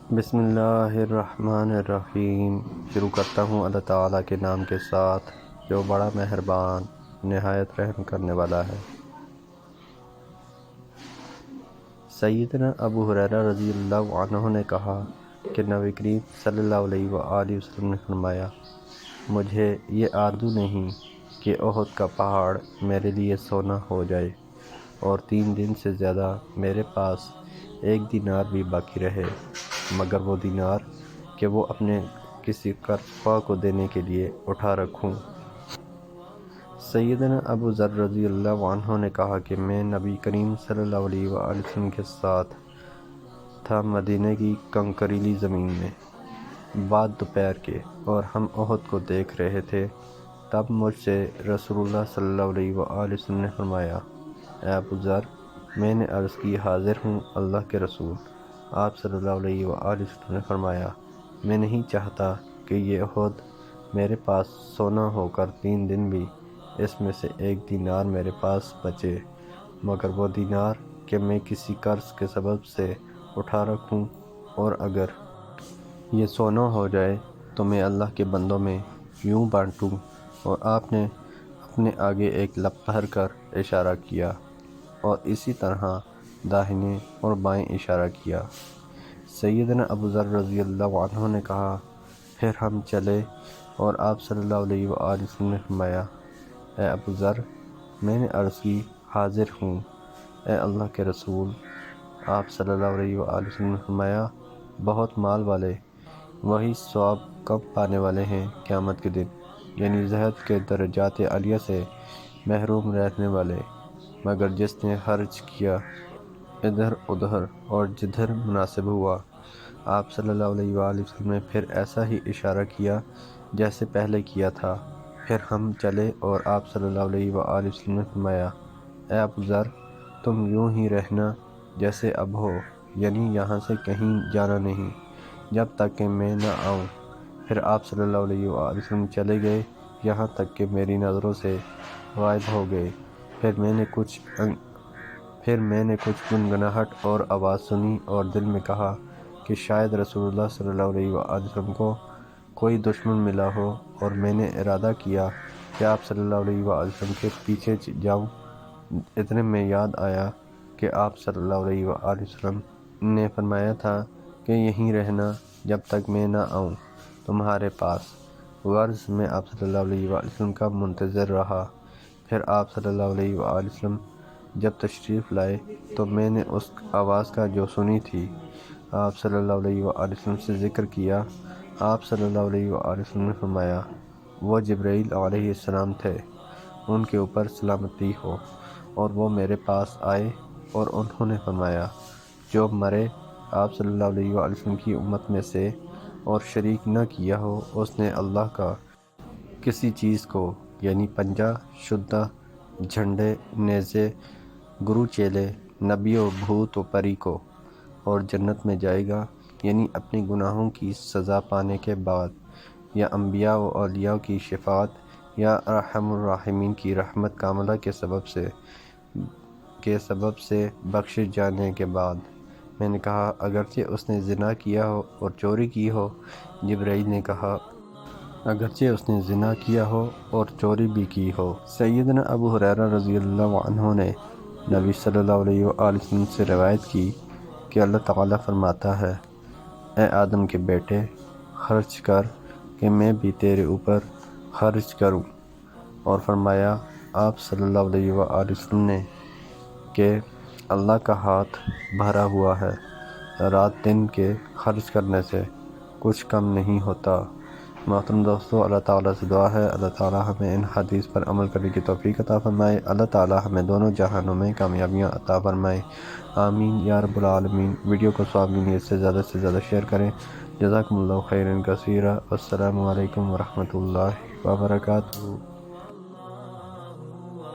بسم اللہ الرحمن الرحیم۔ شروع کرتا ہوں اللہ تعالیٰ کے نام کے ساتھ جو بڑا مہربان نہایت رحم کرنے والا ہے۔ سیدنا ابو ہریرہ رضی اللہ عنہ نے کہا کہ نبی کریم صلی اللہ علیہ وآلہ وسلم نے فرمایا، مجھے یہ آرزو نہیں کہ احد کا پہاڑ میرے لیے سونا ہو جائے اور 3 دن سے زیادہ میرے پاس 1 دینار بھی باقی رہے مگر وہ دینار کہ وہ اپنے کسی قرض خواہ کو دینے کے لیے اٹھا رکھوں۔ سیدنا ابو ذر رضی اللہ عنہ نے کہا کہ میں نبی کریم صلی اللہ علیہ وآلہ وسلم کے ساتھ تھا مدینہ کی کنکریلی زمین میں بعد دوپہر کے، اور ہم احد کو دیکھ رہے تھے۔ تب مجھ سے رسول اللہ صلی اللہ علیہ وآلہ وسلم نے فرمایا، اے ابو ذر، میں نے عرض کی، حاضر ہوں اللہ کے رسول۔ آپ صلی اللہ علیہ وآلہ وسلم نے فرمایا، میں نہیں چاہتا کہ یہ احد میرے پاس سونا ہو کر 3 دن بھی اس میں سے 1 دینار میرے پاس بچے مگر وہ دینار کہ میں کسی قرض کے سبب سے اٹھا رکھوں، اور اگر یہ سونا ہو جائے تو میں اللہ کے بندوں میں یوں بانٹوں۔ اور آپ نے اپنے آگے ایک لب بھر کر اشارہ کیا اور اسی طرح داہنے اور بائیں اشارہ کیا۔ سیدنا ابو ذر رضی اللہ عنہ نے کہا، پھر ہم چلے اور آپ صلی اللہ علیہ وآلہ وسلم نے فرمایا، اے ابو ذر، میں نے عرض کی، حاضر ہوں اے اللہ کے رسول۔ آپ صلی اللہ علیہ وآلہ وسلم نے فرمایا، بہت مال والے وہی ثواب کم پانے والے ہیں قیامت کے دن، یعنی زہد کے درجات عالیہ سے محروم رہنے والے، مگر جس نے خرچ کیا ادھر ادھر اور جدھر مناسب ہوا۔ آپ صلی اللہ علیہ وآلہ وسلم نے پھر ایسا ہی اشارہ کیا جیسے پہلے کیا تھا۔ پھر ہم چلے اور آپ صلی اللہ علیہ وآلہ وسلم نے فرمایا، اے ابو ذر، تم یوں ہی رہنا جیسے اب ہو، یعنی یہاں سے کہیں جانا نہیں جب تک کہ میں نہ آؤں۔ پھر آپ صلی اللہ علیہ وآلہ وسلم چلے گئے یہاں تک کہ میری نظروں سے غائب ہو گئے۔ پھر میں نے کچھ گنگناہٹ اور آواز سنی اور دل میں کہا کہ شاید رسول اللہ صلی اللہ علیہ وآلہ وسلم کو کوئی دشمن ملا ہو، اور میں نے ارادہ کیا کہ آپ صلی اللہ علیہ وآلہ وسلم کے پیچھے جاؤں۔ اتنے میں یاد آیا کہ آپ صلی اللہ علیہ وآلہ وسلم نے فرمایا تھا کہ یہیں رہنا جب تک میں نہ آؤں تمہارے پاس۔ غرض میں آپ صلی اللہ علیہ وآلہ وسلم کا منتظر رہا۔ پھر آپ صلی اللہ علیہ وآلہ وسلم جب تشریف لائے تو میں نے اس آواز کا جو سنی تھی آپ صلی اللہ علیہ وآلہ وسلم سے ذکر کیا۔ آپ صلی اللہ علیہ وآلہ وسلم نے فرمایا، وہ جبرائیل علیہ السلام تھے، ان کے اوپر سلامتی ہو، اور وہ میرے پاس آئے اور انہوں نے فرمایا، جو مرے آپ صلی اللہ علیہ وآلہ وسلم کی امت میں سے اور شریک نہ کیا ہو، اس نے اللہ کا کسی چیز کو، یعنی پنجہ، شدہ، جھنڈے، نیزے، گرو چیلے، نبی و بھوت و پری کو، اور جنت میں جائے گا، یعنی اپنے گناہوں کی سزا پانے کے بعد، یا انبیاء و اولیاء کی شفاعت، یا ارحم الراحمین کی رحمت کاملہ کے سبب سے بخشے جانے کے بعد۔ میں نے کہا، اگرچہ اس نے زنا کیا ہو اور چوری کی ہو؟ جبرائیل نے کہا، اگرچہ اس نے زنا کیا ہو اور چوری بھی کی ہو۔ سیدنا ابو ہریرہ رضی اللہ عنہ نے نبی صلی اللہ علیہ وآلہ وسلم سے روایت کی کہ اللہ تعالیٰ فرماتا ہے، اے آدم کے بیٹے، خرچ کر کہ میں بھی تیرے اوپر خرچ کروں۔ اور فرمایا آپ صلی اللہ علیہ وآلہ وسلم نے کہ اللہ کا ہاتھ بھرا ہوا ہے، رات دن کے خرچ کرنے سے کچھ کم نہیں ہوتا۔ محترم دوستو، اللہ تعالیٰ سے دعا ہے اللہ تعالیٰ ہمیں ان حدیث پر عمل کرنے کی توفیق عطا فرمائے۔ اللہ تعالیٰ ہمیں دونوں جہانوں میں کامیابیاں عطا فرمائے، آمین یا رب العالمین۔ ویڈیو کو ثواب کی نیت سے زیادہ شیئر کریں۔ جزاکم اللہ خیرا کثیرا۔ السلام علیکم ورحمۃ اللہ وبرکاتہ۔